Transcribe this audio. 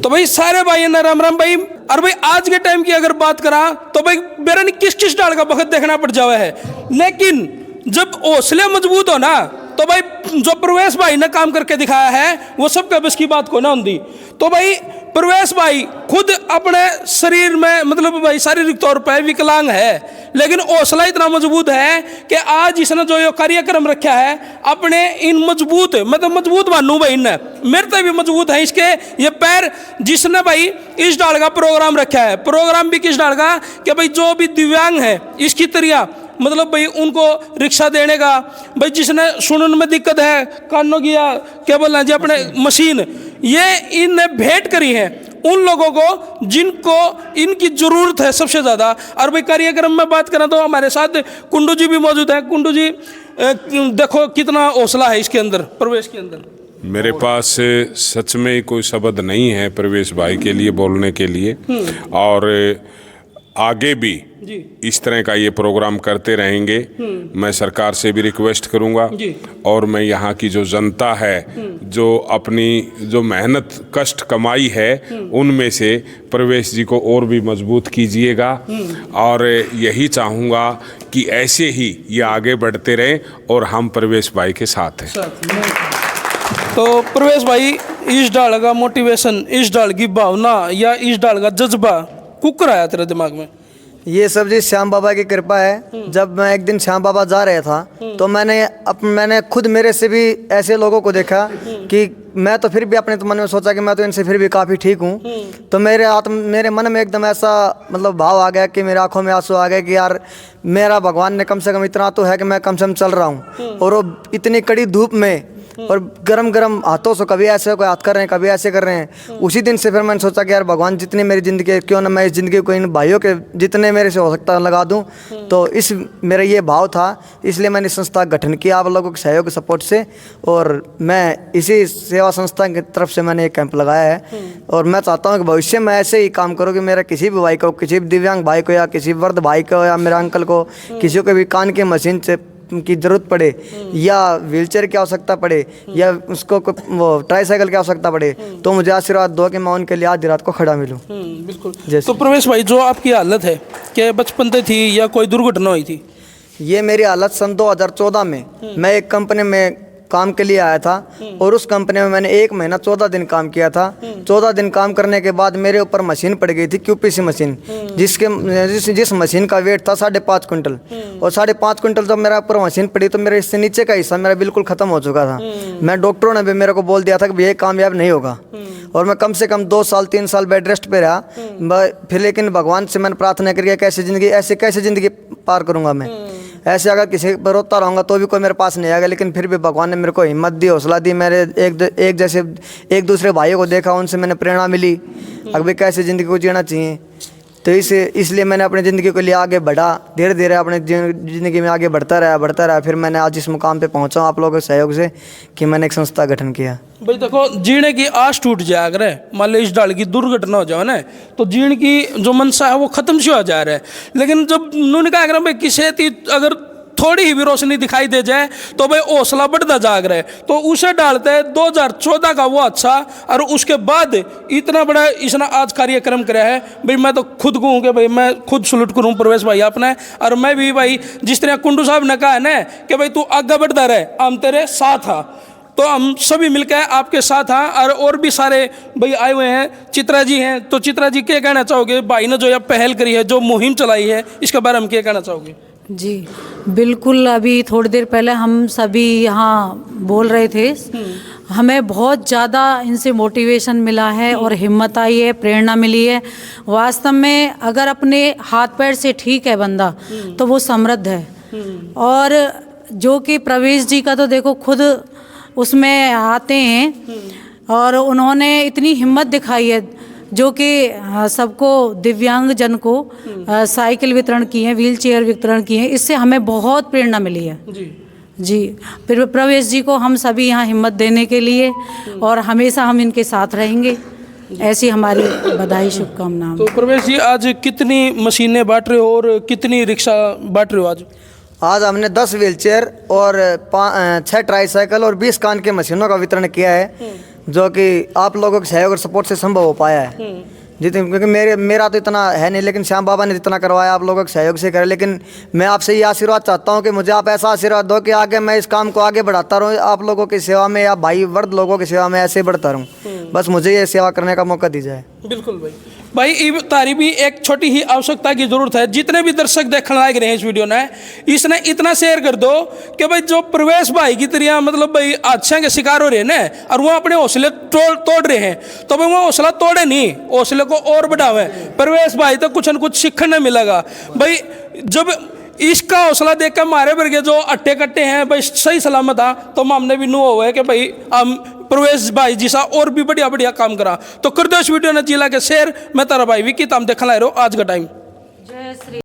तो भाई सारे भाई ना राम राम भाई। और भाई आज के टाइम की अगर बात करा तो भाई मेरा नहीं किस किस डाल का वक्त देखना पड़ जावा है, लेकिन जब हौसले मजबूत हो ना तो भाई जो प्रवेश भाई ने काम करके दिखाया है वो सबका बस की बात को ना होती। तो भाई प्रवेश भाई खुद अपने शरीर में मतलब भाई शारीरिक तौर पर विकलांग है, लेकिन हौसला इतना मजबूत है कि आज इसने जो ये कार्यक्रम रखा है अपने इन मजबूत मतलब मजबूत मानू भाई ने मेरे तो भी मजबूत है इसके ये पैर, जिसने भाई इस डाल का प्रोग्राम रखा है। प्रोग्राम भी किस डाल का कि भाई जो भी दिव्यांग है इसकी तरह मतलब भाई उनको रिक्शा देने का, भाई जिसने सुनने में दिक्कत है कानों की या क्या बोलना जी अपने मशीन, ये इनने भेंट करी है उन लोगों को जिनको इनकी जरूरत है सबसे ज़्यादा। और भाई कार्यक्रम में बात करें तो हमारे साथ कुंडू जी भी मौजूद है। कुंडू जी देखो कितना हौसला है इसके अंदर, प्रवेश के अंदर। मेरे पास सच में कोई शब्द नहीं है प्रवेश भाई के लिए बोलने के लिए, और आगे भी इस तरह का ये प्रोग्राम करते रहेंगे। मैं सरकार से भी रिक्वेस्ट करूंगा और मैं यहाँ की जो जनता है जो अपनी जो मेहनत कष्ट कमाई है उनमें से प्रवेश जी को और भी मजबूत कीजिएगा, और यही चाहूँगा कि ऐसे ही ये आगे बढ़ते रहें और हम प्रवेश भाई के साथ हैं। तो प्रवेश भाई इस डाल का मोटिवेशन, इस डाल की भावना या इस डाल का जज्बा कुकर आया तेरे दिमाग में? ये सब जी श्याम बाबा की कृपा है। जब मैं एक दिन श्याम बाबा जा रहा था तो मैंने खुद मेरे से भी ऐसे लोगों को देखा कि मैं तो फिर भी अपने मन में सोचा कि मैं तो इनसे फिर भी काफ़ी ठीक हूँ। तो मेरे मन में एकदम ऐसा मतलब भाव आ गया कि मेरी आंखों में आंसू आ गए कि यार मेरा भगवान ने कम से कम इतना तो है कि मैं कम से कम चल रहा हूँ, और वो इतनी कड़ी धूप में और गरम गरम हाथों से कभी ऐसे कोई हाथ कर रहे हैं कभी ऐसे कर रहे हैं। उसी दिन से फिर मैंने सोचा कि यार भगवान जितनी मेरी ज़िंदगी क्यों ना मैं इस ज़िंदगी को इन भाइयों के जितने मेरे से हो सकता है लगा दूं। तो इस मेरा ये भाव था, इसलिए मैंने संस्था का गठन किया आप लोगों के सहयोग सपोर्ट से, और मैं इसी सेवा संस्था की तरफ से मैंने एक कैंप लगाया है। और मैं चाहता हूँ कि भविष्य में ऐसे ही काम करूँ कि मेरा किसी भी भाई को, किसी भी दिव्यांग भाई को या किसी वृद्ध भाई को या मेरे अंकल को किसी को भी कान की मशीन से की ज़रूरत पड़े या व्हीलचेयर की आवश्यकता पड़े या उसको वो ट्राईसाइकिल की आवश्यकता पड़े तो मुझे आशीर्वाद दो कि मैं उनके लिए आधी रात को खड़ा मिलूं। बिल्कुल। तो प्रवेश भाई जो आपकी हालत है क्या बचपन से थी या कोई दुर्घटना हुई थी? ये मेरी हालत सन 2014 में मैं एक कंपनी में काम के लिए आया था, और उस कंपनी में मैंने 1 महीना 14 दिन काम किया था। 14 दिन काम करने के बाद मेरे ऊपर मशीन पड़ गई थी, QPC मशीन, जिस मशीन का वेट था 5.5 कुंटल, और 5.5 कुंटल जब मेरा ऊपर मशीन पड़ी तो मेरे इससे नीचे का हिस्सा मेरा बिल्कुल ख़त्म हो चुका था। मैं डॉक्टरों ने भी मेरे को बोल दिया था कि ये कामयाब नहीं होगा, और मैं कम से कम 2 साल 3 साल बेड रेस्ट पे रहा। फिर लेकिन भगवान से मैंने प्रार्थना करी कैसे ज़िंदगी पार करूँगा मैं, ऐसे अगर किसी पर रोता रहूँगा तो भी कोई मेरे पास नहीं आएगा। लेकिन फिर भी भगवान ने मेरे को हिम्मत दी, हौसला दी। मेरे एक दूसरे भाइयों को देखा, उनसे मैंने प्रेरणा मिली अभी कैसे ज़िंदगी को जीना चाहिए। तो इसलिए मैंने अपनी ज़िंदगी के लिए आगे बढ़ा, धीरे धीरे अपने ज़िंदगी में आगे बढ़ता रहा। फिर मैंने आज इस मुकाम पे पहुंचा आप लोगों के सहयोग से कि मैंने एक संस्था गठन किया। भाई देखो जीने की आस टूट जाया अगर मान लो इस डाल की दुर्घटना हो जाए ना तो जीने की जो मनसा है वो खत्म से हो जा रहा है। लेकिन जब उन्होंने कहा अगर भाई किसी अगर थोड़ी ही भी रोशनी दिखाई दे जाए तो भाई हौसला बढ़ता जाग रहा है। तो उसे डालते हैं 2014 का वो अच्छा, और उसके बाद इतना बड़ा इसने आज कार्यक्रम कराया है। भाई मैं तो खुद कहूँ कि भाई मैं खुद सलूट करूँ प्रवेश भाई आपने, और मैं भी भाई जिस तरह कुंडू साहब ने कहा है ना कि भाई तू आगे बढ़ता रहे हम तेरे साथ हा, तो हम सभी मिलकर आपके साथ हैं। और भी सारे भाई आए हुए हैं, चित्रा जी हैं। तो चित्रा जी क्या कहना चाहोगे भाई ने जो यह पहल करी है, जो मुहिम चलाई है, इसके बारे में क्या कहना चाहोगे? जी बिल्कुल, अभी थोड़ी देर पहले हम सभी यहाँ बोल रहे थे, हमें बहुत ज़्यादा इनसे मोटिवेशन मिला है और हिम्मत आई है, प्रेरणा मिली है। वास्तव में अगर अपने हाथ पैर से ठीक है बंदा तो वो समृद्ध है। और जो कि प्रवेश जी का तो देखो खुद उसमें आते हैं और उन्होंने इतनी हिम्मत दिखाई है जो कि सबको दिव्यांग जन को साइकिल वितरण की है, व्हील चेयर वितरण की है। इससे हमें बहुत प्रेरणा मिली है जी। फिर प्रवेश जी को हम सभी यहाँ हिम्मत देने के लिए और हमेशा हम इनके साथ रहेंगे, ऐसी हमारी बधाई शुभकामनाएं। तो प्रवेश जी आज कितनी मशीनें बांट रहे हो और कितनी रिक्शा बांट रहे हो? आज हमने 10 व्हीलचेयर और 6 ट्राईसाइकिल और 20 कान के मशीनों का वितरण किया है। जो कि आप लोगों के सहयोग और सपोर्ट से संभव हो पाया है। जितने क्योंकि मेरा तो इतना है नहीं, लेकिन श्याम बाबा ने जितना करवाया आप लोगों के सहयोग से करे। लेकिन मैं आपसे ये आशीर्वाद चाहता हूँ कि मुझे आप ऐसा आशीर्वाद दो कि आगे मैं इस काम को आगे बढ़ाता रहूँ, आप लोगों की सेवा में या भाई वर्ग लोगों की सेवा में ऐसे बढ़ता रहूँ। बस मुझे ये सेवा करने का मौका दी जाए। बिल्कुल भाई। भाई तारी भी एक छोटी ही आवश्यकता की जरूरत है। जितने भी दर्शक देखने लायक रहे हैं इस वीडियो ने, इसने इतना शेयर कर दो कि भाई जो प्रवेश भाई की तरह मतलब भाई हादसा के शिकार हो रहे हैं ना, और वो अपने हौसले तोड़ रहे हैं, तो भाई वो हौसला तोड़े नहीं, हौसले को और बढ़ावे। प्रवेश भाई तो कुछ न कुछ सीखने मिलेगा भाई। जब इसका हौसला देख कर हमारे वर्गे जो अट्टे कट्टे हैं भाई सही सलामत आ, तो हमने भी नु हुआ है कि भाई हम प्रवेश भाई जिसा और भी बढ़िया बढ़िया काम करा। तो कर दो इस वीडियो ने जिला के शेयर। मैं तारा भाई विकी, तम देखना रहो आज का टाइम। जय श्री